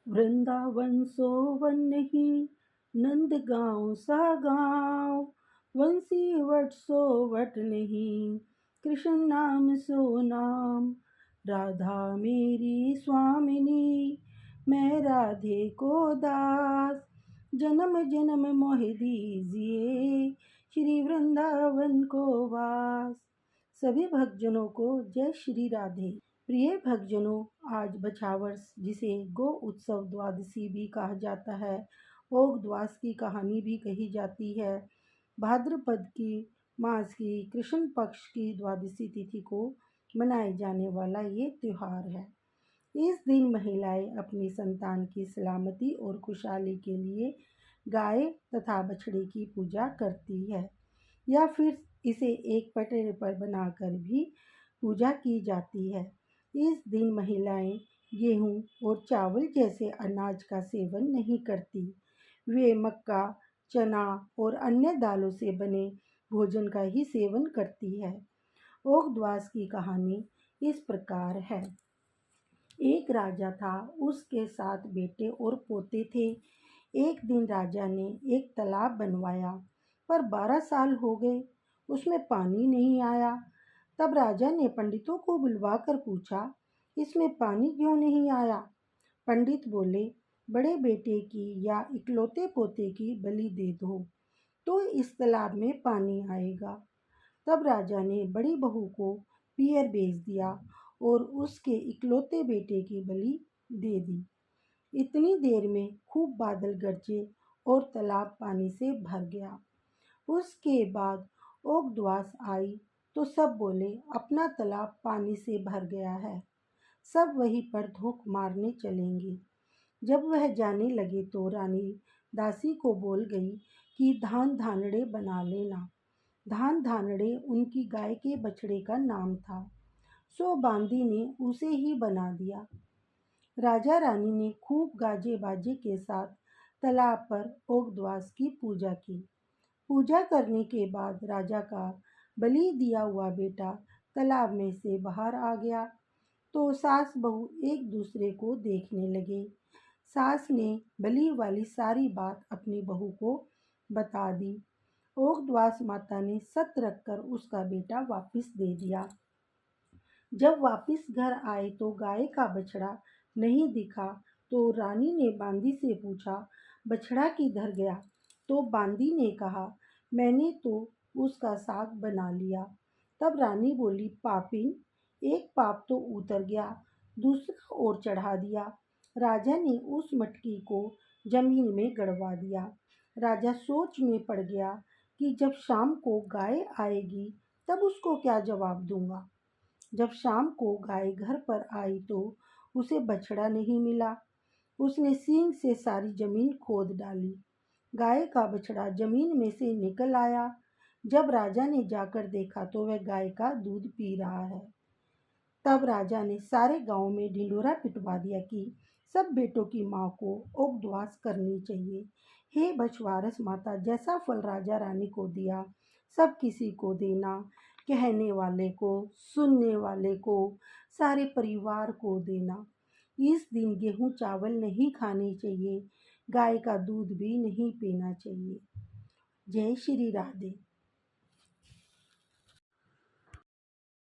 Vrindavan so one नहीं, नंद गाँव सा गाँव। वंशी वट सो वट नहीं, कृष्ण नाम सो नाम। राधा मेरी स्वामिनी, मैं राधे को दास। जन्म जन्म मोहि दीजिए, श्री वृंदावन को वास। सभी भक्तजनों को जय श्री राधे। प्रिय भक्तजनों, आज बछावर्ष जिसे गो उत्सव द्वादशी भी कहा जाता है, ओग द्वास की कहानी भी कही जाती है, भाद्रपद की मास की कृष्ण पक्ष की द्वादशी तिथि को मनाए जाने वाला ये त्यौहार है। इस दिन महिलाएं अपनी संतान की सलामती और खुशहाली के लिए गाय तथा बछड़े की पूजा करती है, या फिर इसे एक पटेरे पर बनाकर भी पूजा की जाती है। इस दिन महिलाएं गेहूं और चावल जैसे अनाज का सेवन नहीं करती। वे मक्का, चना और अन्य दालों से बने भोजन का ही सेवन करती है। ओगद्वास की कहानी इस प्रकार है। एक राजा था, उसके 7 बेटे और पोते थे। एक दिन राजा ने एक तालाब बनवाया, पर 12 साल हो गए, उसमें पानी नहीं आया। तब राजा ने पंडितों को बुलवाकर पूछा, इसमें पानी क्यों नहीं आया? पंडित बोले, बड़े बेटे की या इकलौते पोते की बलि दे दो, तो इस तालाब में पानी आएगा। तब राजा ने बड़ी बहू को पियर भेज दिया और उसके इकलौते बेटे की बलि दे दी। इतनी देर में खूब बादल गरजे और तालाब पानी से भर गया। उसके बाद ओगद्वास आई तो सब बोले, अपना तालाब पानी से भर गया है, सब वहीं पर धोख मारने चलेंगे। जब वह जाने लगे तो रानी दासी को बोल गई कि धान धानड़े बना लेना। धान धानड़े उनकी गाय के बछड़े का नाम था, सो बांदी ने उसे ही बना दिया। राजा रानी ने खूब गाजे बाजे के साथ तालाब पर ओगद्वास की पूजा की। पूजा करने के बाद राजा का बलि दिया हुआ बेटा तालाब में से बाहर आ गया, तो सास बहू एक दूसरे को देखने लगे। सास ने बलि वाली सारी बात अपनी बहू को बता दी। ओगद्वास माता ने सत रखकर उसका बेटा वापस दे दिया। जब वापस घर आए तो गाय का बछड़ा नहीं दिखा, तो रानी ने बांदी से पूछा, बछड़ा किधर गया? तो बांदी ने कहा, मैंने तो उसका साग बना लिया। तब रानी बोली, पापिन, एक पाप तो उतर गया, दूसरा और चढ़ा दिया। राजा ने उस मटकी को जमीन में गड़वा दिया। राजा सोच में पड़ गया कि जब शाम को गाय आएगी तब उसको क्या जवाब दूंगा। जब शाम को गाय घर पर आई तो उसे बछड़ा नहीं मिला। उसने सींग से सारी जमीन खोद डाली। गाय का बछड़ा जमीन में से निकल आया। जब राजा ने जाकर देखा तो वह गाय का दूध पी रहा है। तब राजा ने सारे गांव में ढिंढोरा पिटवा दिया कि सब बेटों की माँ को ओगद्वास करनी चाहिए। हे बछवारस माता, जैसा फल राजा रानी को दिया सब किसी को देना, कहने वाले को, सुनने वाले को, सारे परिवार को देना। इस दिन गेहूं चावल नहीं खाने चाहिए, गाय का दूध भी नहीं पीना चाहिए। जय श्री राधे।